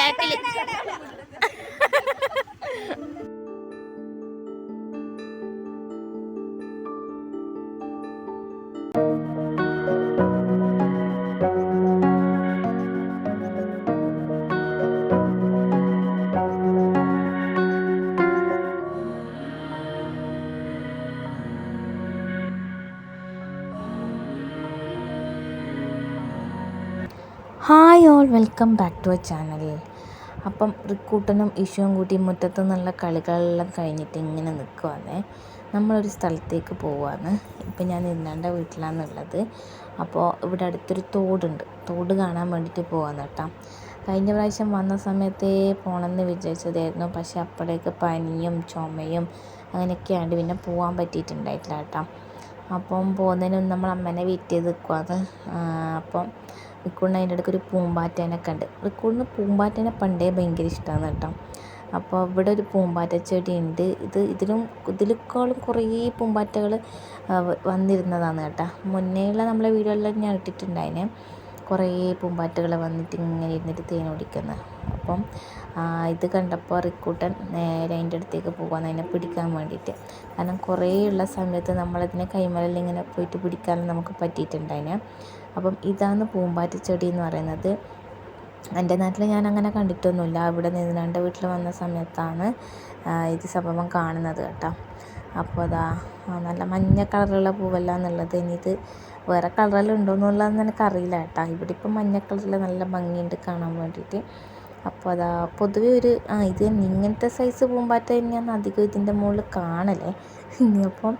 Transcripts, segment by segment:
ബാക്കിൽ. Hi all, welcome back to our channel. അപ്പം റിക്കൂട്ടനും ഇഷുവും കൂട്ടി മുറ്റത്തു നിന്നുള്ള കളികളെല്ലാം കഴിഞ്ഞിട്ട് ഇങ്ങനെ നിൽക്കുവാണ്. നമ്മളൊരു സ്ഥലത്തേക്ക് പോവാണ്. ഇപ്പം ഞാൻ ഇന്നാണ്ട വീട്ടിലാണുള്ളത്. അപ്പോൾ ഇവിടെ അടുത്തൊരു തോടുണ്ട്. തോട് കാണാൻ വേണ്ടിയിട്ട് പോവാന്ന് കേട്ടോ. കഴിഞ്ഞ പ്രാവശ്യം വന്ന സമയത്തേ പോകണമെന്ന് വിചാരിച്ചതായിരുന്നു. പക്ഷെ അപ്പോഴേക്ക് പനിയും ചുമയും അങ്ങനെയൊക്കെയാണ്ട് പിന്നെ പോകാൻ പറ്റിയിട്ടുണ്ടായിട്ടില്ല കേട്ടോ. അപ്പം പോകുന്നതിന് നമ്മൾ അമ്മേനെ വെയിറ്റ് ചെയ്ത് നിൽക്കുവാണ്. അപ്പം റിക്കൂടിന് അതിൻ്റെ ഇടയ്ക്ക് ഒരു പൂമ്പാറ്റേനൊക്കെ ഉണ്ട്. റിക്കൂടിന് പൂമ്പാറ്റേനെ പണ്ടേ ഭയങ്കര ഇഷ്ടമാണ് കേട്ടോ. അപ്പോൾ ഇവിടെ ഒരു പൂമ്പാറ്റ ചെടി ഉണ്ട്. ഇതിലേക്കാളും കുറേ പൂമ്പാറ്റകൾ വന്നിരുന്നതാണ് കേട്ടോ. മുന്നേയുള്ള നമ്മളെ വീടുകളിൽ ഞാൻ ഇട്ടിട്ടുണ്ടായിന്. കുറേ പൂമ്പാറ്റകൾ വന്നിട്ട് ഇങ്ങനെ ഇരുന്നിട്ട് തേൻ കുടിക്കുന്നത്. അപ്പം ഇത് കണ്ടപ്പോൾ റിക്കൂട്ടൻ നേരെ അതിൻ്റെ അടുത്തേക്ക് പോകാൻ അതിനെ പിടിക്കാൻ വേണ്ടിയിട്ട്. കാരണം കുറേ ഉള്ള സമയത്ത് നമ്മളതിനെ കൈമലയിൽ ഇങ്ങനെ പോയിട്ട് പിടിക്കാനും നമുക്ക് പറ്റിയിട്ടുണ്ടായിന്. അപ്പം ഇതാണ് പൂമ്പാറ്റ ചെടി എന്ന് പറയുന്നത്. എൻ്റെ നാട്ടിൽ ഞാൻ അങ്ങനെ കണ്ടിട്ടൊന്നുമില്ല. ഇവിടെ നിന്നാണ്ട് വീട്ടിൽ വന്ന സമയത്താണ് ഇത് സംഭവം കാണുന്നത് കേട്ടോ. അപ്പോൾ അതാ നല്ല മഞ്ഞ കളറുള്ള പൂവല്ല എന്നുള്ളത്. ഇനി ഇത് വേറെ കളറെല്ലാം ഉണ്ടോയെന്നുള്ളതെന്ന് എനിക്കറിയില്ല കേട്ടോ. ഇവിടെ ഇപ്പം മഞ്ഞ കളറിൽ നല്ല ഭംഗിയുണ്ട് കാണാൻ വേണ്ടിയിട്ട്. അപ്പോൾ അതാ പൊതുവെ ഇത് ഇങ്ങനത്തെ സൈസ് പൂമ്പാറ്റ തന്നെയാണ് അധികം ഇതിൻ്റെ മുകളിൽ കാണലേ. അപ്പം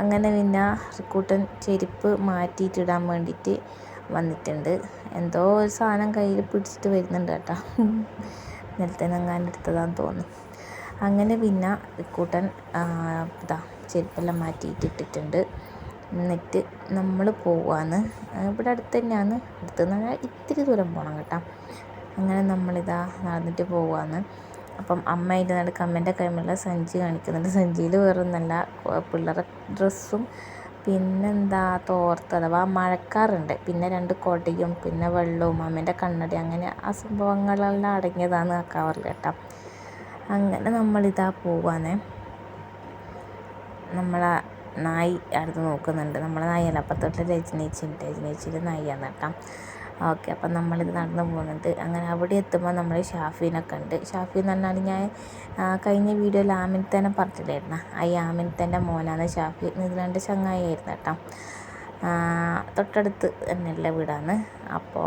അങ്ങനെ പിന്നെ റിക്കൂട്ടൻ ചെരുപ്പ് മാറ്റിയിട്ടിടാൻ വേണ്ടിയിട്ട് വന്നിട്ടുണ്ട്. എന്തോ ഒരു സാധനം കയ്യിൽ പിടിച്ചിട്ട് വരുന്നുണ്ട് കേട്ടോ. നിലത്തെ നിങ്ങാൻ എടുത്തതാന്ന് തോന്നുന്നു. അങ്ങനെ പിന്നെ റിക്കൂട്ടൻ ചെരുപ്പെല്ലാം മാറ്റിയിട്ടിട്ടുണ്ട്. എന്നിട്ട് നമ്മൾ പോവാന്ന്. ഇവിടെ അടുത്ത് തന്നെയാണ്. അടുത്തെന്ന് പറഞ്ഞാൽ ഇത്തിരി ദൂരം പോകണം കേട്ടോ. അങ്ങനെ നമ്മളിതാ നടന്നിട്ട് പോവാന്ന്. അപ്പം അമ്മ അതിൻ്റെ നടുക്ക് അമ്മേൻ്റെ കൈമുള്ള സഞ്ചി കാണിക്കുന്നുണ്ട്. സഞ്ചിയിൽ വേറൊന്നല്ല, പിള്ളേരുടെ ഡ്രസ്സും പിന്നെന്താ തോർത്ത് അഥവാ മഴക്കാറുണ്ട്, പിന്നെ 2 കൊടയും പിന്നെ വെള്ളവും അമ്മേൻ്റെ കണ്ണട, അങ്ങനെ ആ സംഭവങ്ങളെല്ലാം അടങ്ങിയതാണ് ആ കവറിൽ കേട്ടോ. അങ്ങനെ നമ്മളിതാ പോവാന്നേ. നമ്മളെ നായി അടുത്ത് നോക്കുന്നുണ്ട്. നമ്മളെ നായല്ല, അപ്പുറത്തോട്ട് രജനീച്ചിൻ്റെ നായിയാണ് കേട്ടോ. ഓക്കെ, അപ്പം നമ്മളിത് നടന്നു പോകുന്നുണ്ട്. അങ്ങനെ അവിടെ എത്തുമ്പോൾ നമ്മൾ ഷാഫീനെ കണ്ട്. ഷാഫി എന്ന് പറഞ്ഞാൽ ഞാൻ കഴിഞ്ഞ വീഡിയോയിൽ ആമിനത്തേനെ പറഞ്ഞില്ലായിരുന്നു. ആ ആമിനത്തേൻ്റെ മോനാണ് ഷാഫി. ഇതിലാണ്ട് ചങ്ങായി ആയിരുന്നു കേട്ടോ. തൊട്ടടുത്ത് തന്നെയുള്ള വീടാണ്. അപ്പോൾ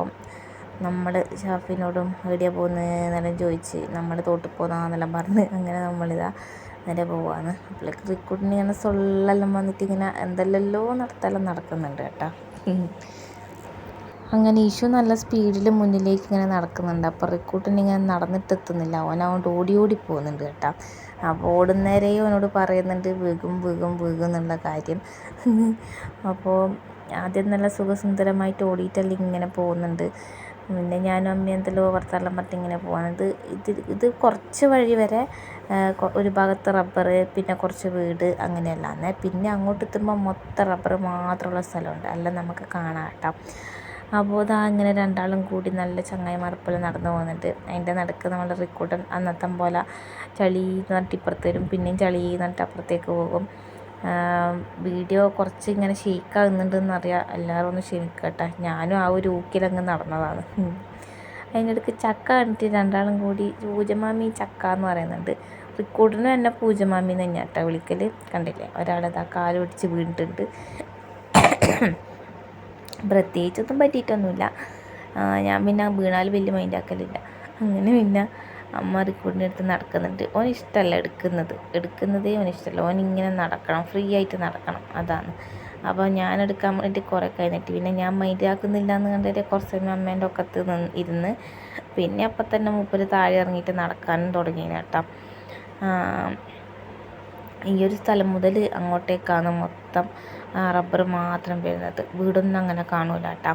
നമ്മൾ ഷാഫിനോടും എവിടെയാ പോകുന്നതെന്നെല്ലാം ചോദിച്ച് നമ്മൾ തോട്ടിൽ പോകുന്നതെന്നെല്ലാം പറഞ്ഞ് അങ്ങനെ നമ്മളിതാ നേരെ പോവാണ്. അപ്പോഴേക്ക് റിക്കൂട്ടിന് ഇങ്ങനെ സൊള്ളെല്ലാം വന്നിട്ട് ഇങ്ങനെ എന്തെല്ലോ നടക്കുന്നുണ്ട് കേട്ടോ. അങ്ങനെ ഇഷു നല്ല സ്പീഡിൽ മുന്നിലേക്ക് ഇങ്ങനെ നടക്കുന്നുണ്ട്. അപ്പോൾ റിക്കൂട്ടൻ ഇങ്ങനെ നടന്നിട്ടെത്തുന്നില്ല. അവനോണ്ട് ഓടി പോകുന്നുണ്ട് കേട്ടോ. അപ്പോൾ ഓടുന്നേരെയും അവനോട് പറയുന്നുണ്ട് വീകും എന്നുള്ള കാര്യം. അപ്പോൾ ആദ്യം നല്ല സുഖസുന്ദരമായിട്ട് ഓടിയിട്ടെല്ലാം ഇങ്ങനെ പോകുന്നുണ്ട്. പിന്നെ ഞാനും അമ്മയും എന്തെല്ലോ വർത്താനം പറഞ്ഞിട്ട് ഇങ്ങനെ പോകുന്നത്. ഇത് കുറച്ച് വഴി വരെ ഒരു ഭാഗത്ത് റബ്ബർ, പിന്നെ കുറച്ച് വീട് അങ്ങനെയല്ലാന്നേ. പിന്നെ അങ്ങോട്ട് എത്തുമ്പോൾ മൊത്തം റബ്ബർ മാത്രമുള്ള സ്ഥലമുണ്ട്. എല്ലാം നമുക്ക് കാണാം കേട്ടോ. അപ്പോൾ ഇതാ ഇങ്ങനെ രണ്ടാളും കൂടി നല്ല ചങ്ങായിമാർപ്പെല്ലാം നടന്നു പോകുന്നുണ്ട്. അതിൻ്റെ നടുക്ക് നമ്മുടെ റിക്കൂട്ടൻ അന്നത്തെ പോലെ ചളി എന്ന് പറഞ്ഞിട്ട് ഇപ്പുറത്ത് വരും, പിന്നെയും ചളി എന്ന് പറഞ്ഞിട്ട് അപ്പുറത്തേക്ക് പോകും. വീഡിയോ കുറച്ച് ഇങ്ങനെ ഷെയ്ക്കാകുന്നുണ്ടെന്ന് അറിയാം. എല്ലാവരും ഒന്ന് ക്ഷമിക്കട്ടെ. ഞാനും ആ ഒരു ഊക്കിലങ്ങ് നടന്നതാണ്. അതിനിടയ്ക്ക് ചക്ക കണ്ടിട്ട് രണ്ടാളും കൂടി പൂജമാമി ചക്ക എന്ന് പറയുന്നുണ്ട്. റിക്കൂട്ടനും എന്നെ പൂജമാമി എന്ന് തന്നെയാണ് കേട്ടോ വിളിക്കൽ. കണ്ടില്ലേ, ഒരാളിതാ കാല് പിടിച്ച് വീണിട്ടുണ്ട്. പ്രത്യേകിച്ചൊന്നും പറ്റിയിട്ടൊന്നുമില്ല. ഞാൻ പിന്നെ വീണാൽ വലിയ മൈൻഡാക്കലില്ല. അങ്ങനെ പിന്നെ അമ്മ റിക്കൂട്ടിൻ്റെ അടുത്ത് നടക്കുന്നുണ്ട്. ഓൻ ഇഷ്ടമല്ല എടുക്കുന്നതേ ഓനിഷ്ടമല്ല. ഓനിങ്ങനെ നടക്കണം, ഫ്രീ ആയിട്ട് നടക്കണം, അതാണ്. അപ്പോൾ ഞാൻ എടുക്കാൻ വേണ്ടി കുറേ കഴിഞ്ഞിട്ട് പിന്നെ ഞാൻ മൈൻഡാക്കുന്നില്ല എന്ന് കണ്ടിട്ട് കുറച്ച് സമയം അമ്മേൻ്റെ ഒക്കത്ത് ഇരുന്ന് പിന്നെ അപ്പം തന്നെ മൂപ്പര് താഴെ ഇറങ്ങിയിട്ട് നടക്കാനും തുടങ്ങി കേട്ടോ. ഈ ഒരു സ്ഥലം മുതൽ അങ്ങോട്ടേക്കാണ് മൊത്തം റബ്ബർ മാത്രം വരുന്നത്. വീടൊന്നും അങ്ങനെ കാണൂല കേട്ടോ.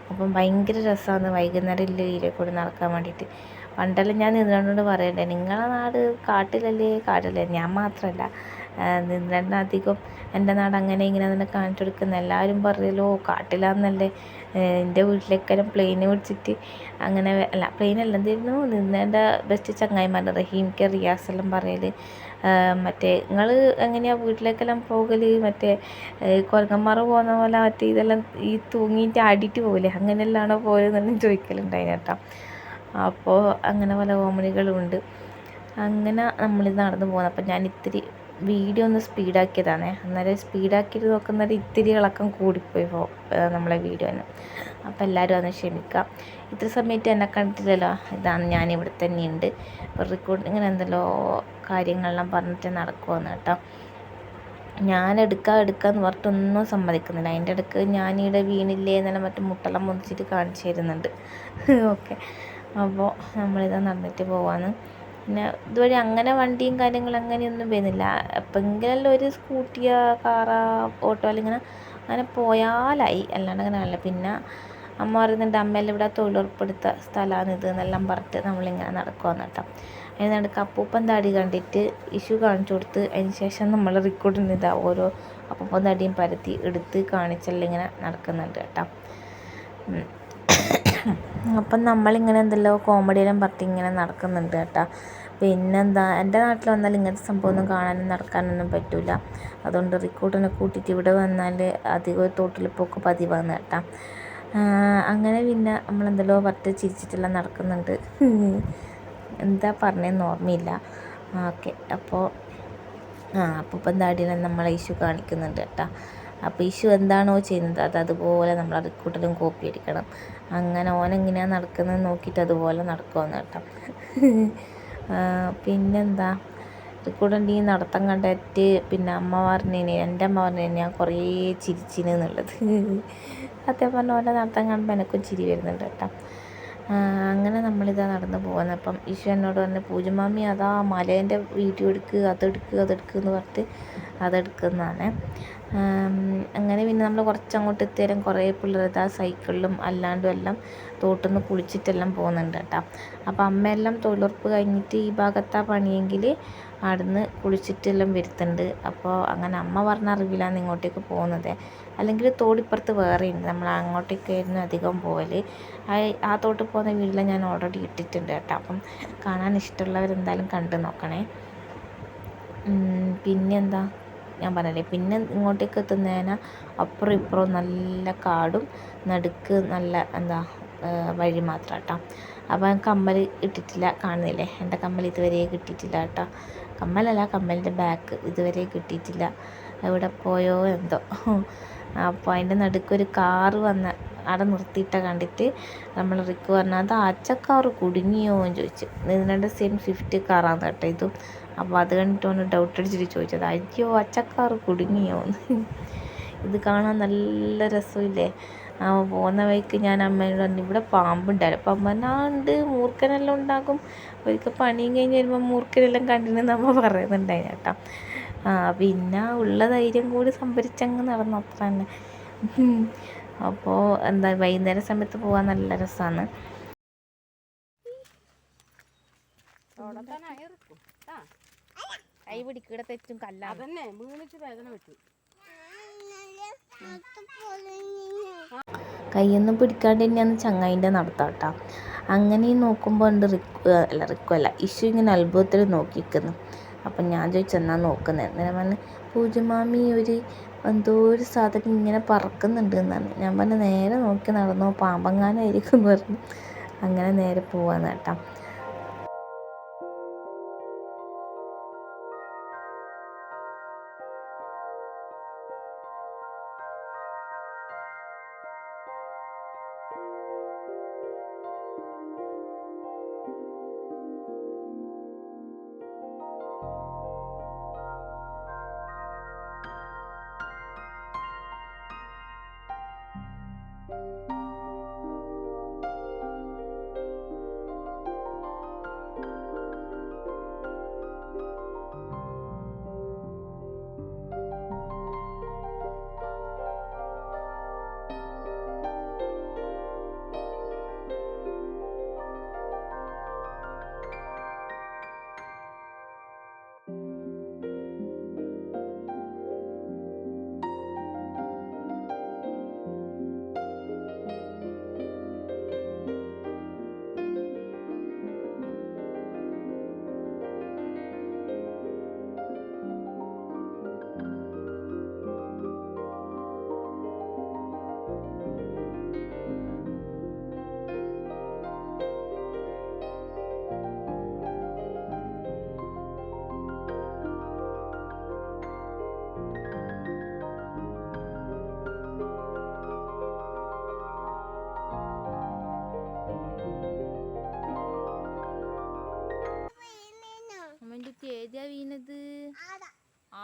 അപ്പം ഭയങ്കര രസമാണ് വൈകുന്നേരം ഇല്ല കൂടി നടക്കാൻ വേണ്ടിയിട്ട്. പണ്ടെല്ലാം ഞാൻ ഇതിനോട് പറയണ്ടേ, നിങ്ങളെ നാട് കാട്ടിലല്ലേ. ഞാൻ മാത്രമല്ല, നിന്നേട്ടൻ അധികം എൻ്റെ നാട് അങ്ങനെ ഇങ്ങനെ തന്നെ കാണിച്ചു കൊടുക്കുന്നത്. എല്ലാവരും പറയലോ കാട്ടിലാന്നല്ലേ. എൻ്റെ വീട്ടിലേക്കെല്ലാം പ്ലെയിന് പിടിച്ചിട്ട് അങ്ങനെ അല്ല പ്ലെയിനല്ല എന്തായിരുന്നു നിന്നേൻ്റെ ബെസ്റ്റ് ചങ്ങായിമാരുടെ റഹീംക്ക് റിയാസെല്ലാം പറയൽ മറ്റേ നിങ്ങൾ എങ്ങനെയാണ് വീട്ടിലേക്കെല്ലാം പോകൽ മറ്റേ കുരങ്ങന്മാർ പോകുന്ന പോലെ മറ്റേ ഇതെല്ലാം ഈ തൂങ്ങിയിട്ട് ആടിയിട്ട് പോകില്ലേ അങ്ങനെയെല്ലാമാണോ പോയതെന്നെല്ലാം ചോദിക്കലുണ്ടായിന് കേട്ടോ. അപ്പോൾ അങ്ങനെ പല കോമഡികളുമുണ്ട്. അങ്ങനെ നമ്മളിത് നടന്നു പോകുന്നത്. അപ്പം ഞാൻ ഇത്തിരി വീഡിയോ ഒന്ന് സ്പീഡാക്കിയതാണ്. അന്നേരം സ്പീഡാക്കിയിട്ട് നോക്കുന്നത് ഇത്തിരി ഇളക്കം കൂടിപ്പോയി നമ്മളെ വീഡിയോന്. അപ്പോൾ എല്ലാവരും ഒന്ന് ക്ഷമിക്കാം. ഇത്ര സമയത്ത് എന്നെ കണ്ടിട്ടില്ലല്ലോ. ഇതാണ് ഞാനിവിടെ തന്നെയുണ്ട്. അപ്പോൾ റെക്കോർഡ് ഇങ്ങനെ എന്തെല്ലോ കാര്യങ്ങളെല്ലാം പറഞ്ഞിട്ട് നടക്കുമെന്ന് കേട്ടോ. ഞാൻ എടുക്കാമെന്ന് പറഞ്ഞിട്ടൊന്നും സമ്മതിക്കുന്നില്ല. അതിൻ്റെ ഇടയ്ക്ക് ഞാനിവിടെ വീണില്ലേ എന്നെല്ലാം മറ്റു മുട്ടെല്ലാം മുറിച്ചിട്ട് കാണിച്ചു തരുന്നുണ്ട്. ഓക്കെ, അപ്പോൾ നമ്മളിതാ നടന്നിട്ട് പോവാന്ന്. പിന്നെ ഇതുവഴി അങ്ങനെ വണ്ടിയും കാര്യങ്ങളും അങ്ങനെയൊന്നും വരുന്നില്ല. എപ്പോഴെങ്കിലും ഒരു സ്കൂട്ടിയോ കാറോ ഓട്ടോ അല്ലെങ്കിൽ അങ്ങനെ പോയാലായി, അല്ലാണ്ട് അങ്ങനെ അല്ല. പിന്നെ അമ്മ പറയുന്നുണ്ട് അമ്മയെല്ലാം ഇവിടെ തൊഴിലുറപ്പെടുത്ത സ്ഥലമാണ് ഇത് എന്നെല്ലാം പറഞ്ഞിട്ട് നമ്മളിങ്ങനെ നടക്കുവാന്ന് കേട്ടോ. അതിന് നടുക്ക് അപ്പൂപ്പൻ താടി കണ്ടിട്ട് ഇഷ്യൂ കാണിച്ചു കൊടുത്ത് അതിന് ശേഷം നമ്മൾ റെക്കോർഡിന് ഇതാ ഓരോ അപ്പൂപ്പൻ താടിയും പരത്തി എടുത്ത് കാണിച്ചെല്ലാം ഇങ്ങനെ നടക്കുന്നുണ്ട് കേട്ടോ. അപ്പം നമ്മളിങ്ങനെ എന്തെല്ലോ കോമഡിയെല്ലാം പറഞ്ഞിട്ട് ഇങ്ങനെ നടക്കുന്നുണ്ട് കേട്ടോ. പിന്നെന്താ, എൻ്റെ നാട്ടിൽ വന്നാൽ ഇങ്ങനത്തെ സംഭവമൊന്നും കാണാനും നടക്കാനൊന്നും പറ്റില്ല. അതുകൊണ്ട് റിക്കൂട്ടിനെ കൂട്ടിയിട്ട് ഇവിടെ വന്നാൽ അധികം തോട്ടിൽ പോക്ക് പതിവാന്ന് കേട്ടോ. അങ്ങനെ പിന്നെ നമ്മളെന്തെല്ലോ പറഞ്ഞിട്ട് ചിരിച്ചിട്ടെല്ലാം നടക്കുന്നുണ്ട്. എന്താ പറഞ്ഞതെന്ന് ഓർമ്മയില്ല. ഓക്കെ, അപ്പോൾ അപ്പൂപ്പൻ താടിയെല്ലാം നമ്മളെ ഇഷ്യൂ കാണിക്കുന്നുണ്ട് കേട്ടോ. അപ്പോൾ ഇഷ്യൂ എന്താണോ ചെയ്യുന്നത് അതുപോലെ നമ്മൾ റിക്കൂട്ടിലും കോപ്പി അടിക്കണം. അങ്ങനെ ഓനെങ്ങനെയാണ് നടക്കുന്നത് നോക്കിയിട്ട് അതുപോലെ നടക്കുമെന്ന് കേട്ടോ. പിന്നെന്താ, റിക്കൂട്ടിൻ്റെ ഈ നടത്തം കണ്ടിട്ട് പിന്നെ അമ്മ പറഞ്ഞതിന് എൻ്റെ അമ്മ പറഞ്ഞതിന് ഞാൻ കുറേ ചിരിച്ചിന് എന്നുള്ളത്. സത്യം പറഞ്ഞ പോലെ നടത്തം കാണുമ്പോൾ എനിക്കും ചിരി വരുന്നുണ്ട് കേട്ടോ. അങ്ങനെ നമ്മളിതാ നടന്ന് പോകുന്നത്. അപ്പം ഈശു എന്നോട് പറഞ്ഞ് പൂജമാമി അതാ മലേൻ്റെ വീഡിയോ എടുക്കുക അതെടുക്കുക എന്ന് പറഞ്ഞിട്ട് അതെടുക്കുന്നതാണ്. അങ്ങനെ പിന്നെ നമ്മൾ കുറച്ചങ്ങോട്ട് എത്തിയാലും കുറേ പിള്ളേർ ഇതാ സൈക്കിളിലും അല്ലാണ്ടും എല്ലാം തോട്ടിൽ നിന്ന് കുളിച്ചിട്ടെല്ലാം പോകുന്നുണ്ട് കേട്ടോ. അപ്പോൾ അമ്മയെല്ലാം തൊഴിലുറപ്പ് കഴിഞ്ഞിട്ട് ഈ ഭാഗത്താണ് പണിയെങ്കിൽ അവിടുന്ന് കുളിച്ചിട്ടെല്ലാം വരുത്തുന്നുണ്ട്. അപ്പോൾ അങ്ങനെ അമ്മ പറഞ്ഞ അറിവിലാണ് ഇങ്ങോട്ടേക്ക് പോകുന്നത്. അല്ലെങ്കിൽ തോടിപ്പുറത്ത് വേറെയുണ്ട്, നമ്മൾ അങ്ങോട്ടേക്കായിരുന്നു അധികം പോകൽ. ആ തോട്ടിൽ പോകുന്ന വീട്ടിൽ ഞാൻ ഓൾറെഡി ഇട്ടിട്ടുണ്ട് കേട്ടോ. അപ്പം കാണാൻ ഇഷ്ടമുള്ളവരെന്തായാലും കണ്ടു നോക്കണേ. പിന്നെന്താ ഞാൻ പറഞ്ഞില്ലേ, പിന്നെ ഇങ്ങോട്ടേക്ക് എത്തുന്നതിന് അപ്പുറം ഇപ്പുറവും നല്ല കാടും നടുക്ക് നല്ല എന്താ വഴി മാത്രം കേട്ടോ. അപ്പോൾ കമ്മൽ ഇട്ടിട്ടില്ല, കാണുന്നില്ലേ എൻ്റെ കമ്മൽ ഇതുവരെ കിട്ടിയിട്ടില്ല കേട്ടോ. കമ്മലല്ല, കമ്മലിൻ്റെ ബാക്ക് ഇതുവരെ കിട്ടിയിട്ടില്ല, എവിടെ പോയോ എന്തോ. അപ്പോൾ അതിൻ്റെ നടുക്കൊരു കാറ് വന്ന് അവിടെ നിർത്തിയിട്ട കണ്ടിട്ട് നമ്മൾ റിക്ക് പറഞ്ഞാൽ അത് അച്ചക്കാറ് കുടുങ്ങിയോ എന്ന് ചോദിച്ചു. ഇതിൻ്റെ സെയിം സ്വിഫ്റ്റ് കാറാണ് കേട്ടോ ഇതും. അപ്പോൾ അത് കണ്ടിട്ട് ഒന്ന് ഡൗട്ട് അടിച്ചിട്ട് ചോദിച്ചത് അയ്യോ അച്ചക്കാറ് കുടുങ്ങിയോ എന്ന്. ഇത് കാണാൻ നല്ല രസമില്ലേ. പോകുന്ന വഴിക്ക് ഞാൻ അമ്മയോട് പറഞ്ഞു ഇവിടെ പാമ്പുണ്ടായിരുന്നു. അപ്പം അമ്മ ഉണ്ട്, മൂർഖനെല്ലാം ഉണ്ടാകും, ഒരിക്കൽ പണിയും കഴിഞ്ഞ് വരുമ്പോൾ മൂർഖനെല്ലാം കണ്ടിന് നമ്മൾ പറയുന്നുണ്ടായി കേട്ടോ. പിന്നെ ഉള്ള ധൈര്യം കൂടി സംഭരിച്ചങ്ങ് നടന്നു, അത്ര തന്നെ. അപ്പോൾ എന്താ വൈകുന്നേര സമയത്ത് പോകാൻ നല്ല രസമാണ്. കൈ പിടിക്കൂടെ തെറ്റും കല്ല അതന്നെ വീണിച്ച് വേദന പറ്റും. കൈയൊന്നും പിടിക്കാണ്ട് തന്നെയാണ് ചങ്ങായിൻ്റെ നടത്താട്ടോ. അങ്ങനെ നോക്കുമ്പോൾ ഉണ്ട് റിക്കു അല്ല ഇഷ്യൂ ഇങ്ങനെ അത്ഭുതത്തിൽ നോക്കിക്കുന്നു. അപ്പം ഞാൻ ചോദിച്ചെന്നാ നോക്കുന്നത്. അന്നേരം പറഞ്ഞ് പൂജമാമി എന്തോ ഒരു സാധനം ഇങ്ങനെ പറക്കുന്നുണ്ട് എന്നാണ്. ഞാൻ പറഞ്ഞ് നേരെ നോക്കി നടന്നോ പാമ്പങ്ങാനായിരിക്കും എന്ന് പറഞ്ഞു. അങ്ങനെ നേരെ പോവാന്ന് കേട്ടോ.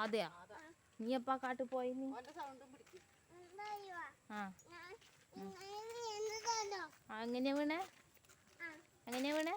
അതെയാ നീ എപ്പാ കാട്ടു പോയി നീ ആ എങ്ങനെയാ വീണേ എങ്ങനെയാ വീണേ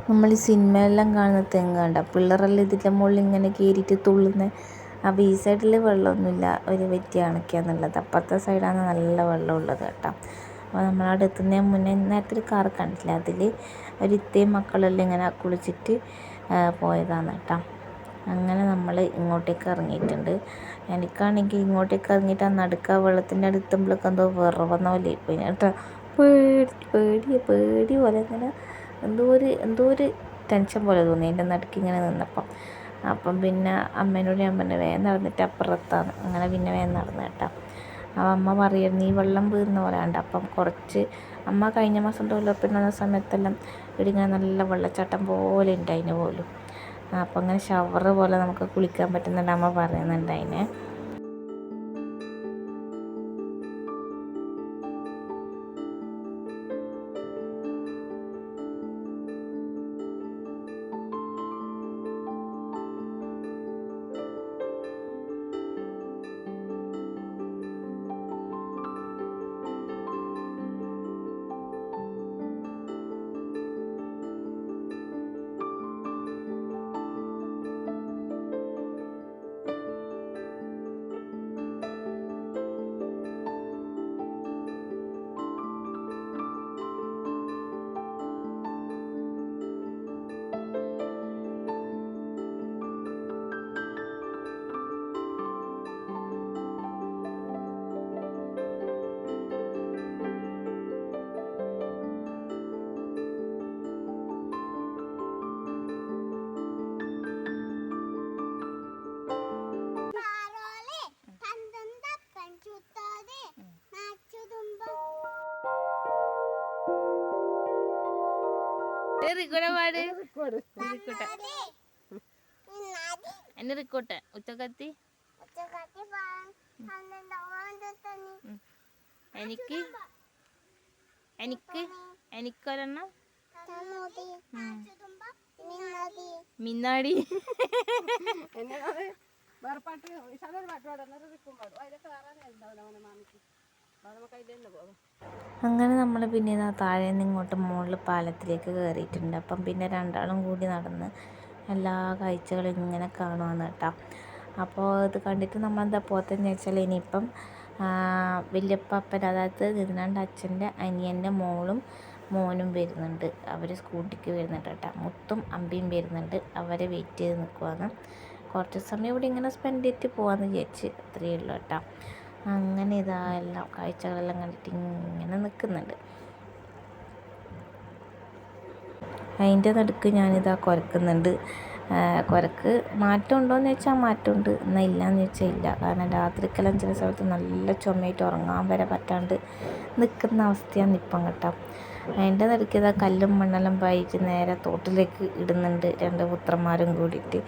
നമ്മൾ ഈ സിനിമയെല്ലാം കാണുന്ന തെങ്ങാണ്ട പിള്ളേരെല്ലാം ഇതിൻ്റെ മുകളിൽ ഇങ്ങനെ കയറിയിട്ട് തുള്ളുന്നത്. അപ്പോൾ ഈ സൈഡിൽ വെള്ളമൊന്നുമില്ല, ഒരു വെറ്റി അണയ്ക്കാന്നുള്ളത്. അപ്പുറത്തെ സൈഡാണ് നല്ല വെള്ളമുള്ളത് കേട്ടോ. അപ്പോൾ നമ്മളവിടെ എത്തുന്നതിന് മുന്നേ നേരത്തെ ഒരു കാർ കണ്ടില്ല, അതിൽ ഒരു ഇത്തയും മക്കളെല്ലാം ഇങ്ങനെ കുളിച്ചിട്ട് പോയതാണ് കേട്ടോ. അങ്ങനെ നമ്മൾ ഇങ്ങോട്ടേക്ക് ഇറങ്ങിയിട്ടുണ്ട്. എനിക്കാണെങ്കിൽ ഇങ്ങോട്ടേക്ക് ഇറങ്ങിയിട്ട് ആ നടുക്ക വെള്ളത്തിൻ്റെ അടുത്തുമ്പോഴേക്ക് എന്തോ വിറവെന്ന പോലെ പോയി കേട്ടോ. പേടി പോലെ ഇങ്ങനെ എന്തോ ഒരു ടെൻഷൻ പോലെ തോന്നി എൻ്റെ നടുക്ക് ഇങ്ങനെ നിന്നപ്പം. അപ്പം പിന്നെ അമ്മേനോട് ഞാൻ പറഞ്ഞു വേഗം നടന്നിട്ട് അപ്പുറത്താണ്. അങ്ങനെ പിന്നെ വേഗം നടന്നു കേട്ടോ. അപ്പം അമ്മ പറയുമായിരുന്നു ഈ വെള്ളം വീഴുന്ന പോലെ ഉണ്ട്. അപ്പം കുറച്ച് അമ്മ കഴിഞ്ഞ മാസം തൊഴിലുറപ്പിൻ്റെ സമയത്തെല്ലാം ഇങ്ങനെ നല്ല വെള്ളച്ചാട്ടം പോലെ ഉണ്ട് അതിന് പോലും. അപ്പം അങ്ങനെ ഷവർ പോലെ നമുക്ക് കുളിക്കാൻ പറ്റുന്നുണ്ട് അമ്മ പറയുന്നുണ്ട് അതിനെ. എന്നെ റിക്കോട്ടെ ഉച്ചക്കത്തി എനിക്ക് എനിക്കൊരെണ്ണം മിന്നാടി അങ്ങനെ നമ്മൾ പിന്നെ താഴെ നിന്ന് ഇങ്ങോട്ട് മുകളിൽ പാലത്തിലേക്ക് കയറിയിട്ടുണ്ട്. അപ്പം പിന്നെ രണ്ടാളും കൂടി നടന്ന് എല്ലാ കാഴ്ചകളും ഇങ്ങനെ കാണുവാന്ന് കേട്ടോ. അപ്പോൾ ഇത് കണ്ടിട്ട് നമ്മളെന്താ പോത്തെന്ന് വെച്ചാൽ ഇനിയിപ്പം വല്യപ്പാപ്പൻ അതായത് ഇതിനാണ്ട് അച്ഛൻ്റെ അനിയൻ്റെ മോനും വരുന്നുണ്ട്. അവർ സ്കൂട്ടിക്ക് വരുന്നുണ്ട് കേട്ടോ. മുത്തും അമ്പിയും വരുന്നുണ്ട്. അവരെ വെയിറ്റ് ചെയ്ത് നിൽക്കുവാണ്. കുറച്ച് സമയം ഇവിടെ ഇങ്ങനെ സ്പെൻഡ് ചെയ്തിട്ട് പോകാമെന്ന് വിചാരിച്ച്, അത്രയേ ഉള്ളൂ കേട്ടോ. അങ്ങനെ ഇതാ എല്ലാം കാഴ്ചകളെല്ലാം കണ്ടിട്ട് ഇങ്ങനെ നിൽക്കുന്നുണ്ട്. അതിൻ്റെ നടുക്ക് ഞാനിതാ കുരക്കുന്നുണ്ട്. കുരക്ക് മാറ്റം ഉണ്ടോയെന്ന് ചോദിച്ചാൽ മാറ്റമുണ്ട്, എന്നാൽ ഇല്ലയെന്ന് ചോദിച്ചാൽ ഇല്ല. കാരണം രാത്രിക്കെല്ലാം ചില സമയത്ത് നല്ല ചുമയായിട്ട് ഉറങ്ങാൻ വരെ പറ്റാണ്ട് നിൽക്കുന്ന അവസ്ഥയാണ് ഇപ്പം കേട്ടോ. അതിൻ്റെ നടുക്ക് ഇതാ കല്ലും മണ്ണെല്ലാം പായിച്ച് നേരെ തോട്ടിലേക്ക് ഇടുന്നുണ്ട് 2 പുത്രന്മാരും കൂടിയിട്ട്.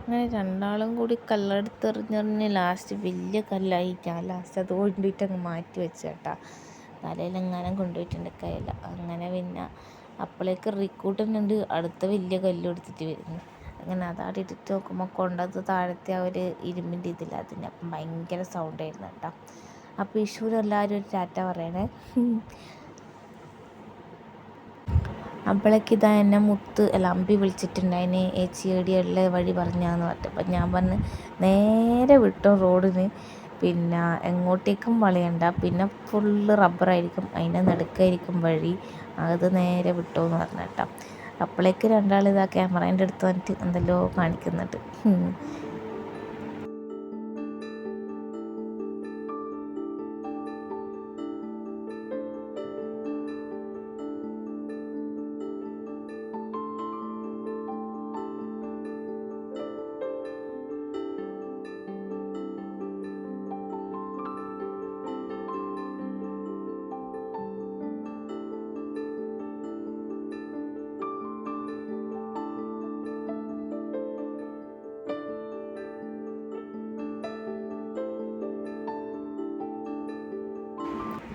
അങ്ങനെ രണ്ടാളും കൂടി കല്ലെടുത്തെറിഞ്ഞെറിഞ്ഞ് ലാസ്റ്റ് വലിയ കല്ലായി. ഞാൻ ലാസ്റ്റ് അത് കൊണ്ടുപോയിട്ട് അങ്ങ് മാറ്റി വെച്ച കേട്ടാ. തലയിലെങ്ങാനും കൊണ്ടുപോയിട്ടുണ്ട് കയ്യിൽ. അങ്ങനെ പിന്നെ അപ്പോഴേക്ക് റിക്കൂട്ടനുണ്ട് അടുത്ത വലിയ കല്ലും എടുത്തിട്ട് വരുന്നു. അങ്ങനെ അതാടെ ഇട്ടിട്ട് നോക്കുമ്പോൾ കൊണ്ടത് താഴത്തെ ആ ഒരു ഇരുമ്പിൻ്റെ ഇതില്ല, അതിന് അപ്പം ഭയങ്കര സൗണ്ടായിരുന്നു കേട്ടോ. അപ്പോൾ ഇഷുവിനെല്ലാവരും ഒരു ടാറ്റ പറയണേ. അപ്പോഴേക്ക് ഇതാ എന്നെ അമ്പി വിളിച്ചിട്ടുണ്ടായിന്, ഏച്ചി ഏടിയുള്ള വഴി പറഞ്ഞാന്ന് പറഞ്ഞിട്ട്. അപ്പം ഞാൻ പറഞ്ഞ് നേരെ വിട്ടോ റോഡിന്, പിന്നെ എങ്ങോട്ടേക്കും വളയണ്ട, പിന്നെ ഫുള്ള് റബ്ബറായിരിക്കും, അതിൻ്റെ നടുക്കായിരിക്കും വഴി, അത് നേരെ വിട്ടോ എന്ന് പറഞ്ഞു കേട്ടോ. അപ്പോഴേക്ക് രണ്ടാളിതാ ക്യാമറേൻ്റെ അടുത്ത് വന്നിട്ട് എന്തെല്ലോ കാണിക്കുന്നുണ്ട്.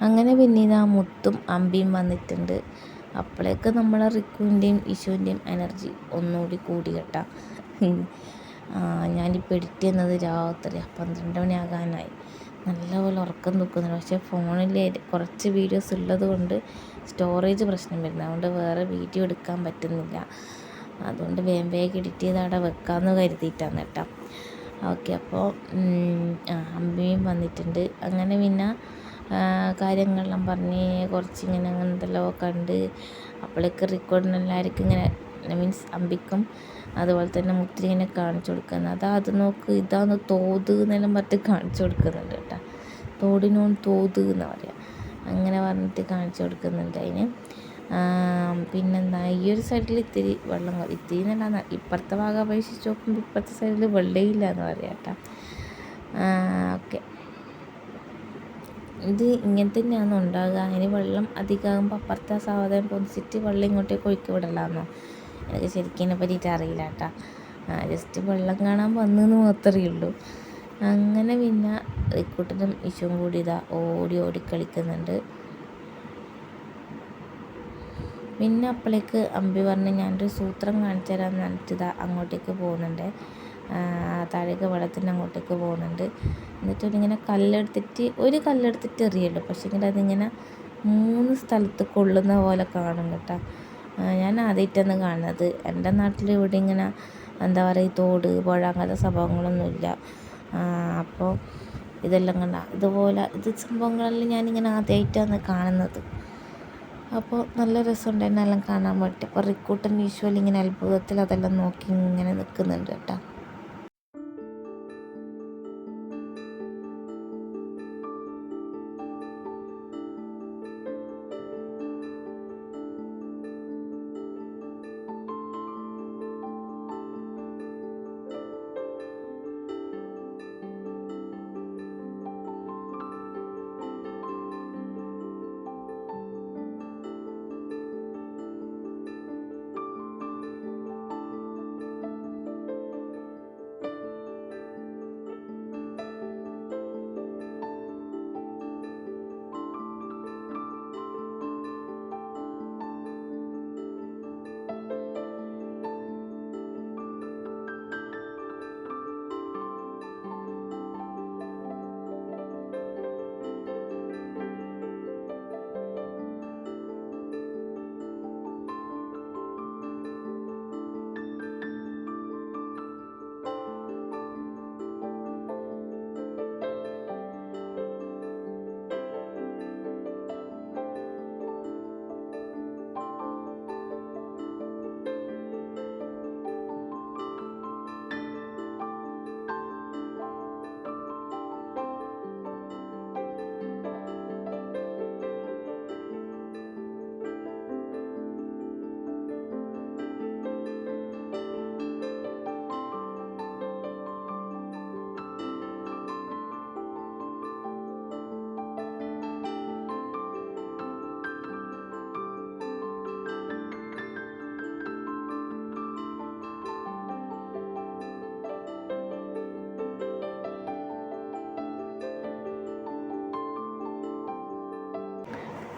അങ്ങനെ പിന്നീട് ആ മുത്തും അമ്പിയും വന്നിട്ടുണ്ട്. അപ്പോഴേക്ക് നമ്മളെ റിക്കുവിൻ്റെയും ഇഷുവിൻ്റെയും എനർജി ഒന്നുകൂടി കൂടി കേട്ടാ. ഞാനിപ്പോൾ എഡിറ്റ് ചെയ്യുന്നത് രാത്രി 12 മണിയാകാനായി. നല്ലപോലെ ഉറക്കം തൂക്കുന്നുണ്ട്. പക്ഷേ ഫോണിൽ കുറച്ച് വീഡിയോസ് ഉള്ളത് കൊണ്ട് സ്റ്റോറേജ് പ്രശ്നം വരുന്നത്, അതുകൊണ്ട് വേറെ വീഡിയോ എടുക്കാൻ പറ്റുന്നില്ല. അതുകൊണ്ട് വേഗം എഡിറ്റ് ചെയ്ത് അവിടെ വെക്കാമെന്ന് കരുതിയിട്ടാണ് കേട്ടോ. ഓക്കെ, അപ്പോൾ അമ്പിയും വന്നിട്ടുണ്ട്. അങ്ങനെ പിന്നെ കാര്യങ്ങളെല്ലാം പറഞ്ഞ് കുറച്ചിങ്ങനെ എന്തെല്ലോ കണ്ട് അപ്പോഴേക്ക് റിക്കോർഡിനെല്ലാവർക്കും ഇങ്ങനെ മീൻസ് അമ്പിക്കും അതുപോലെ തന്നെ മുത്തിരി ഇങ്ങനെ കാണിച്ചു കൊടുക്കുന്നത്. അത് നോക്ക്, ഇതാന്ന് തോത് എന്നെല്ലാം പറഞ്ഞിട്ട് കാണിച്ചു കൊടുക്കുന്നുണ്ട് കേട്ടോ. തോടിനോട് തോത് എന്ന് പറയാം, അങ്ങനെ പറഞ്ഞിട്ട് കാണിച്ചു കൊടുക്കുന്നുണ്ട് അതിന്. പിന്നെന്താ, ഈ ഒരു സൈഡിൽ ഇത്തിരി വെള്ളം, ഇത്തിരി എന്നല്ല, ഇപ്പുറത്തെ ഭാഗം അപേക്ഷിച്ച് നോക്കുമ്പോൾ ഇപ്പുറത്തെ സൈഡിൽ വെള്ളയില്ല എന്ന് പറയാം കേട്ടോ. ഓക്കെ, ഇത് ഇങ്ങനെ തന്നെയാണ് ഉണ്ടാകുക. അതിന് വെള്ളം അധികമാകുമ്പോൾ അപ്പുറത്തെ സാധനം പൊന്നിച്ചിട്ട് വെള്ളം ഇങ്ങോട്ടേക്ക് ഒഴുക്കി വിടലാമെന്നോ, എനിക്ക് ശരിക്കും ഇതിനെ പറ്റിയിട്ട് അറിയില്ല കേട്ടോ. ജസ്റ്റ് വെള്ളം കാണാൻ വന്നെന്ന് മാത്രമേ ഉള്ളൂ. അങ്ങനെ പിന്നെ റിക്കൂട്ടനും ഇഷുവും കൂടി ഇതാ ഓടി ഓടി കളിക്കുന്നുണ്ട്. പിന്നെ അപ്പോഴേക്ക് അമ്പി പറഞ്ഞ് ഞാനൊരു സൂത്രം കാണിച്ചു തരാമെന്ന് പറഞ്ഞിട്ട് ഇതാ അങ്ങോട്ടേക്ക് പോകുന്നുണ്ട്. താഴേക്ക് വെള്ളത്തിൻ്റെ അങ്ങോട്ടേക്ക് പോകുന്നുണ്ട്. എന്നിട്ട് ഇങ്ങനെ ഒരു കല്ലെടുത്തിട്ട് എറിയുള്ളൂ, പക്ഷേ ഇങ്ങനെ അതിങ്ങനെ 3 സ്ഥലത്ത് കൊള്ളുന്ന പോലെ കാണും കേട്ടോ. ഞാൻ ആദ്യമായിട്ടാണ് കാണുന്നത്. എൻ്റെ നാട്ടിൽ ഇവിടെ ഇങ്ങനെ എന്താ പറയുക, തോട് പുഴ അങ്ങനത്തെ സംഭവങ്ങളൊന്നുമില്ല. അപ്പോൾ ഇതെല്ലാം ഇതുപോലെ സംഭവങ്ങളെല്ലാം ഞാനിങ്ങനെ ആദ്യമായിട്ടാണ് കാണുന്നത്. അപ്പോൾ നല്ല രസമുണ്ട് എന്നെല്ലാം കാണാൻ വേണ്ടി. അപ്പോൾ റിക്കൂട്ടൻ യൂഷ്വലി ഇങ്ങനെ അത്ഭുതത്തിൽ അതെല്ലാം നോക്കി ഇങ്ങനെ നിൽക്കുന്നുണ്ട് കേട്ടോ.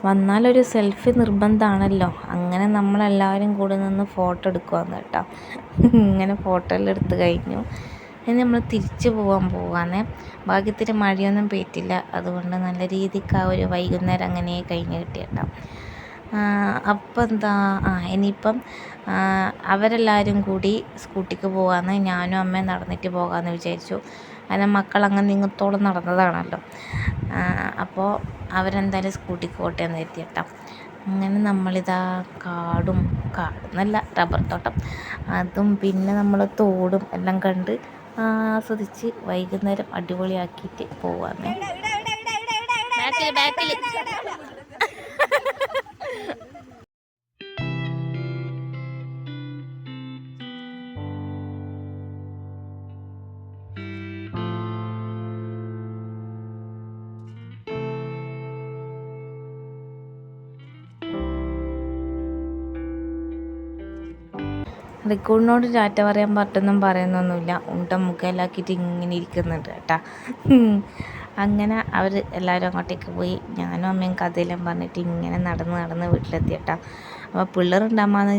വന്നാലൊരു സെൽഫി നിർബന്ധമാണല്ലോ. അങ്ങനെ നമ്മളെല്ലാവരും കൂടി നിന്ന് ഫോട്ടോ എടുക്കുവാന്ന് കേട്ടോ. ഇങ്ങനെ ഫോട്ടോ എല്ലാം എടുത്ത് കഴിഞ്ഞു. ഇനി നമ്മൾ തിരിച്ചു പോവാന്നേ. ഭാഗ്യത്തിന് മഴയൊന്നും പെയ്റ്റില്ല, അതുകൊണ്ട് നല്ല രീതിക്ക് ആ ഒരു വൈകുന്നേരം അങ്ങനെ കഴിഞ്ഞ് കിട്ടി കേട്ടോ. അപ്പം ഇനിയിപ്പം അവരെല്ലാവരും കൂടി സ്കൂട്ടിക്ക് പോകാമെന്ന്, ഞാനും അമ്മയും നടന്നിട്ട് പോകാമെന്ന് വിചാരിച്ചു. കാരണം മക്കളങ്ങനെ ഇങ്ങത്തോളം നടന്നതാണല്ലോ. അപ്പോൾ അവരെന്തായാലും സ്കൂട്ടിക്ക് പോട്ടെ എന്ന് എത്തി കേട്ടോ. അങ്ങനെ നമ്മളിതാ കാടെന്നല്ല, റബ്ബർ തോട്ടം, അതും പിന്നെ നമ്മൾ തോടും എല്ലാം കണ്ട് ആസ്വദിച്ച് വൈകുന്നേരം അടിപൊളിയാക്കിയിട്ട് പോവാന്നേ. ബാക്കിൽ റിക്കൂടിനോട് ടാറ്റ പറയാൻ പറ്റുന്നും പറയുന്നൊന്നുമില്ല, മുഖയിലാക്കിയിട്ട് ഇങ്ങനെ ഇരിക്കുന്നുണ്ട് കേട്ടാ. അങ്ങനെ അവർ എല്ലാവരും അങ്ങോട്ടേക്ക് പോയി. ഞാനും അമ്മയും കഥയെല്ലാം പറഞ്ഞിട്ട് ഇങ്ങനെ നടന്ന് വീട്ടിലെത്തി കേട്ടാ. അപ്പോൾ പിള്ളേരുണ്ടാകുമ്പോൾ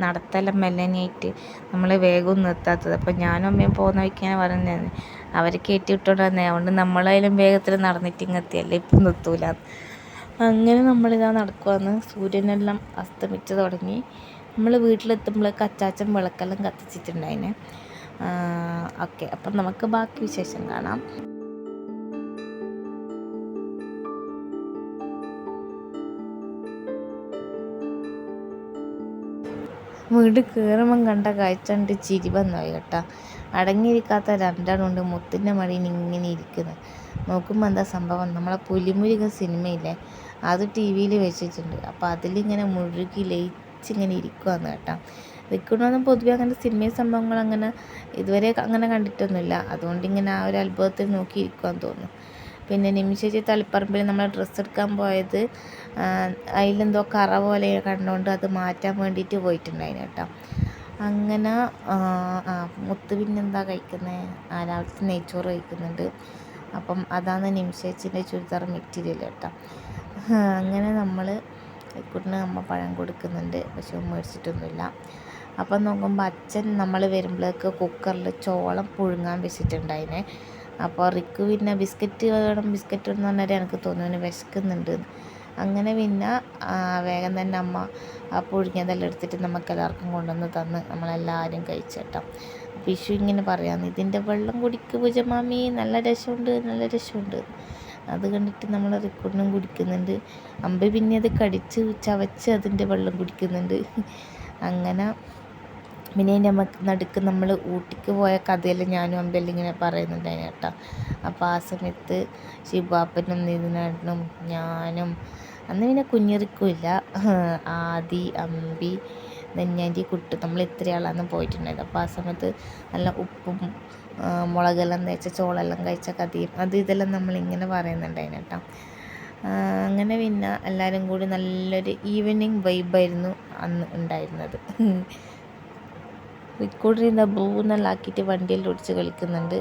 നടത്തെല്ലാം മെല്ലനെയായിട്ട് നമ്മൾ വേഗം നിർത്താത്തത്. അപ്പോൾ ഞാനും അമ്മയും പോകുന്ന വയ്ക്കാണ് പറയുന്നത്, അവർ കയറ്റി വിട്ടോണ്ട് വന്നേ, അതുകൊണ്ട് നമ്മളായാലും വേഗത്തിൽ നടന്നിട്ട് ഇങ്ങെത്തിയല്ലേ, ഇപ്പം നിർത്തൂല. അങ്ങനെ നമ്മളിതാ നടക്കുവാന്ന്. സൂര്യനെല്ലാം അസ്തമിച്ച് തുടങ്ങി. നമ്മൾ വീട്ടിലെത്തുമ്പോഴേക്ക് അച്ചാച്ചൻ വിളക്കെല്ലാം കത്തിച്ചിട്ടുണ്ടായിനെ. ഓക്കെ, അപ്പം നമുക്ക് ബാക്കി വിശേഷം കാണാം. വീട് കയറുമ്പം കണ്ട കാഴ്ച കണ്ട് ചിരി വന്നുപോയി കേട്ടോ. അടങ്ങിയിരിക്കാത്ത രണ്ടാളുണ്ട് മുത്തിൻ്റെ മടിയിൽ ഇങ്ങനെ ഇരിക്കുന്നത്. നോക്കുമ്പോൾ എന്താ സംഭവം, നമ്മളെ പുലിമുരുകൻ സിനിമയില്ലേ, അത് ടി വിയിൽ വെച്ചിട്ടുണ്ട്. അപ്പോൾ അതിലിങ്ങനെ മുഴുകി ലയിച്ചിങ്ങനെ ഇരിക്കുവാന്ന് കേട്ടോ. റിക്കുണൊന്നും പൊതുവെ അങ്ങനെ സിനിമയും സംഭവങ്ങൾ അങ്ങനെ ഇതുവരെ അങ്ങനെ കണ്ടിട്ടൊന്നുമില്ല, അതുകൊണ്ട് ഇങ്ങനെ ആ ഒരു അത്ഭുതത്തിൽ നോക്കി ഇരിക്കുവാന്ന് തോന്നുന്നു. പിന്നെ നിമിഷേച്ചി തളിപ്പറമ്പിൽ നമ്മൾ ഡ്രസ്സ് എടുക്കാൻ പോയത്, അതിലെന്തോ കറ പോലെ കണ്ടുകൊണ്ട് അത് മാറ്റാൻ വേണ്ടിയിട്ട് പോയിട്ടുണ്ടായിന് കേട്ടോ. അങ്ങനെ മുത്ത് പിന്നെന്താ കഴിക്കുന്നത്, രാവിലത്തെ നെയ്ച്ചോറ് കഴിക്കുന്നുണ്ട്. അപ്പം അതാണ് നിമിഷേച്ചിൻ്റെ ചുരിദാർ മെറ്റീരിയൽ കേട്ടോ. അങ്ങനെ നമ്മൾ റിക്കുട്ടിന് അമ്മ പഴം കൊടുക്കുന്നുണ്ട്, പക്ഷെ മേടിച്ചിട്ടൊന്നുമില്ല. അപ്പം നോക്കുമ്പോൾ അച്ഛൻ നമ്മൾ വരുമ്പോഴേക്ക് കുക്കറിൽ ചോളം പുഴുങ്ങാൻ വെച്ചിട്ടുണ്ടായിനെ. അപ്പോൾ റിക്ക് പിന്നെ ബിസ്ക്കറ്റ് വേണം എന്ന് പറഞ്ഞാൽ എനിക്ക് തോന്നുന്നു വിശക്കുന്നുണ്ട്. അങ്ങനെ പിന്നെ വേഗം തന്നെ അമ്മ ആ പുഴുങ്ങിയതെല്ലാം എടുത്തിട്ട് നമുക്കെല്ലാവർക്കും കൊണ്ടുവന്ന് തന്ന് നമ്മളെല്ലാവരും കഴിച്ചേട്ടോ. വിഷു ഇങ്ങനെ പറയാമെന്ന്, ഇതിൻ്റെ വെള്ളം കുടിക്ക് പൂജമാമി, നല്ല രസമുണ്ട്. അത് കണ്ടിട്ട് നമ്മൾ റിക്കോർഡിനും കുടിക്കുന്നുണ്ട്. അമ്പ് പിന്നെ അത് കടിച്ച് ചവച്ച് അതിൻ്റെ വെള്ളം കുടിക്കുന്നുണ്ട്. അങ്ങനെ പിന്നെ അതിൻ്റെ നടുക്ക് നമ്മൾ ഊട്ടിക്ക് പോയ കഥയെല്ലാം ഞാനും അമ്പെല്ലാം ഇങ്ങനെ പറയുന്നുണ്ടായിരുന്നു കേട്ടോ. അപ്പോൾ ആ സമയത്ത് ശിവാപ്പനും നിതിനേട്ടനും ഞാനും, അന്ന് പിന്നെ കുഞ്ഞിറിക്കുമില്ല, ആദി, അമ്പി, നെഞ്ഞാൻ്റെ കുട്ട്, നമ്മൾ ഇത്രയാളാണ് പോയിട്ടുണ്ടായത്. അപ്പോൾ ആ സമയത്ത് നല്ല ഉപ്പും മുളകെല്ലാം തേച്ച ചോളെല്ലാം കഴിച്ച കഥയും ഇതെല്ലാം നമ്മളിങ്ങനെ പറയുന്നുണ്ടായിരുന്നു കേട്ടോ. അങ്ങനെ പിന്നെ എല്ലാവരും കൂടി നല്ലൊരു ഈവനിങ് വൈബായിരുന്നു അന്ന് ഉണ്ടായിരുന്നത്. റിക്കോർഡർ ഇതാ ബ്ലൂന്നെല്ലാം ആക്കിയിട്ട് വണ്ടിയെല്ലാം ഓടിച്ച് കളിക്കുന്നുണ്ട്.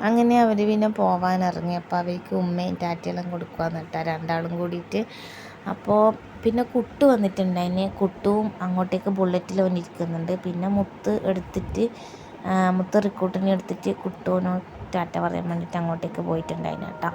അങ്ങനെ അവർ പിന്നെ പോകാനിറങ്ങി. അപ്പോൾ അവർക്ക് ഉമ്മയും ടാറ്റയെല്ലാം കൊടുക്കുവാന്ന് കേട്ടോ, രണ്ടാളും കൂടിയിട്ട്. അപ്പോൾ പിന്നെ കുട്ടു വന്നിട്ടുണ്ടായിന്. കുട്ടുവും അങ്ങോട്ടേക്ക് ബുള്ളറ്റിൽ വന്നിരിക്കുന്നുണ്ട്. പിന്നെ മുത്ത് റിക്കൂട്ടിനെ എടുത്തിട്ട് കുട്ടുവിനോ ടാറ്റ പറയാൻ വേണ്ടിയിട്ട് അങ്ങോട്ടേക്ക് പോയിട്ടുണ്ടായിന് കേട്ടോ.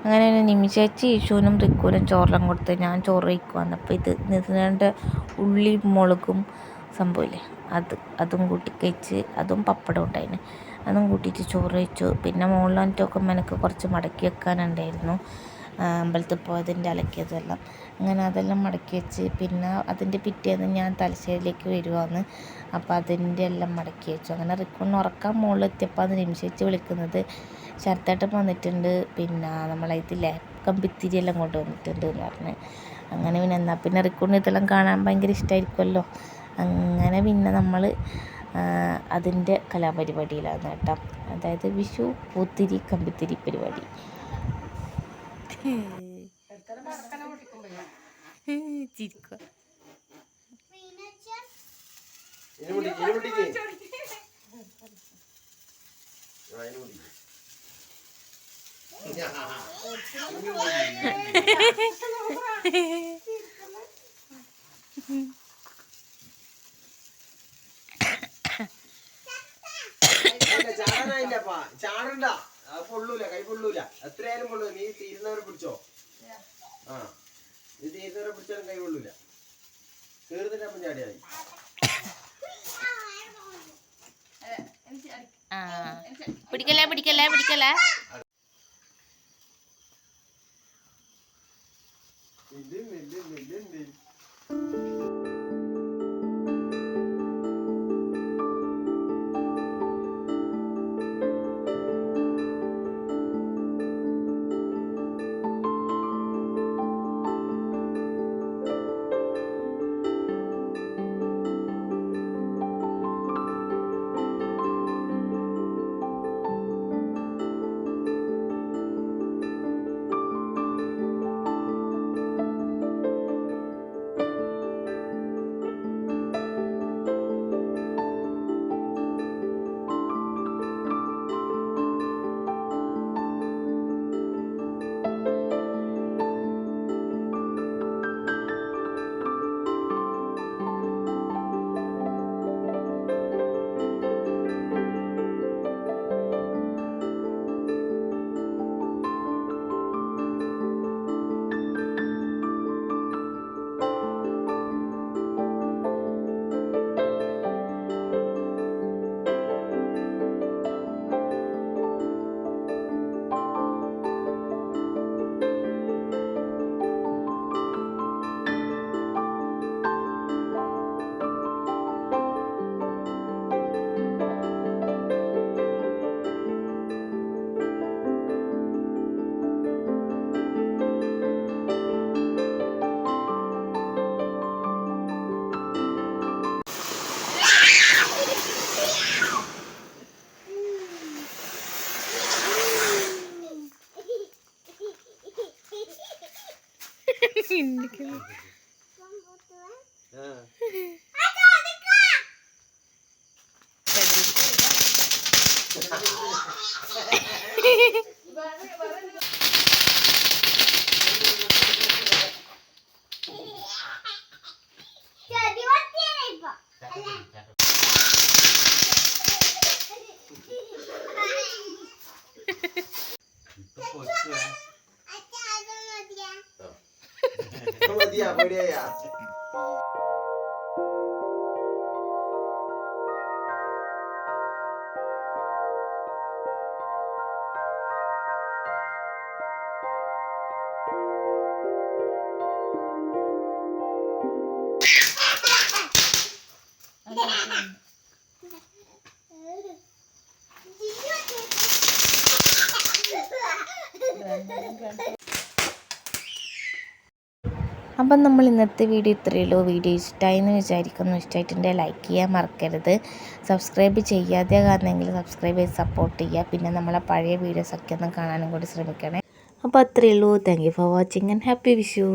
അങ്ങനെ നിമിഷേച്ചി ഈശുവിനും റിക്കുവിനും ചോറെല്ലാം കൊടുത്ത് ഞാൻ ചോറ് കഴിക്കുവാന്ന്. അപ്പോൾ ഇതിൻ്റെ ഉള്ളി മുളകും സംഭവമില്ലേ അതും കൂട്ടി കഴിച്ച്, അതും പപ്പടം ഉണ്ടായിന്, അതും കൂട്ടിയിട്ട് ചോറ് കഴിച്ചു. പിന്നെ മുകളിലൊക്കെ എനിക്ക് കുറച്ച് മടക്കി വെക്കാനുണ്ടായിരുന്നു, അമ്പലത്തിൽ പോയതിൻ്റെ അലക്കിയതെല്ലാം. അങ്ങനെ അതെല്ലാം മടക്കി വെച്ച്, പിന്നെ അതിൻ്റെ പിറ്റേന്ന് ഞാൻ തലശ്ശേരിയിലേക്ക് വരുവാന്ന്. അപ്പോൾ അതിൻ്റെ എല്ലാം മടക്കി വെച്ചു. അങ്ങനെ റിക്കുവിന് ഉറക്കാൻ മുകളിലെത്തിയപ്പോൾ അത് നിമിഷേച്ചി വിളിക്കുന്നത് ശരത്തേട്ടൻ വന്നിട്ടുണ്ട്, പിന്നെ നമ്മളെ ഇതില്ലേ കമ്പിത്തിരി എല്ലാം കൊണ്ടുവന്നിട്ടുണ്ട് എന്ന് പറഞ്ഞ്. അങ്ങനെ പിന്നെ എന്നാൽ പിന്നെ റിക്കുവിന് ഇതെല്ലാം കാണാൻ ഭയങ്കര ഇഷ്ടമായിരിക്കുമല്ലോ. അങ്ങനെ പിന്നെ നമ്മൾ അതിൻ്റെ കലാപരിപാടിയിലാണ് കേട്ടോ, അതായത് വിഷു പൂത്തിരി കമ്പിത്തിരി പരിപാടി. ചിരിക്കുക ചാടണ്ട, പൊള്ളൂല, കൈ പൊള്ളൂല, എത്രയായാലും പൊള്ളൂല. നീ തീരുന്നവരെ പിടിച്ചോ. ആ, നീ തീരുന്നവരെ പിടിച്ചാലും കൈ പൊള്ളൂല. തീർന്നിട്ട് അപ്പം ചാടിയായി. പിടിക്കല്ലേ പിടിക്കല്ലേ പിടിക്കല്ലേ. മതിയാ പേടിയാ. അപ്പം നമ്മൾ ഇന്നത്തെ വീഡിയോ ഇത്രയേ ഉള്ളൂ. വീഡിയോ ഇഷ്ടമായി എന്ന് വിചാരിക്കുന്നു. ഇഷ്ടമായിട്ടുണ്ടെങ്കിൽ ലൈക്ക് ചെയ്യാൻ മറക്കരുത്. സബ്സ്ക്രൈബ് ചെയ്യാതെ കാരണമെങ്കിൽ സബ്സ്ക്രൈബ് ചെയ്ത് സപ്പോർട്ട് ചെയ്യുക. പിന്നെ നമ്മളെ പഴയ വീഡിയോസൊക്കെ ഒന്ന് കാണാനും കൂടി ശ്രമിക്കണേ. അപ്പോൾ അത്രയേ ഉള്ളൂ. Thank you for watching and happy Vishu.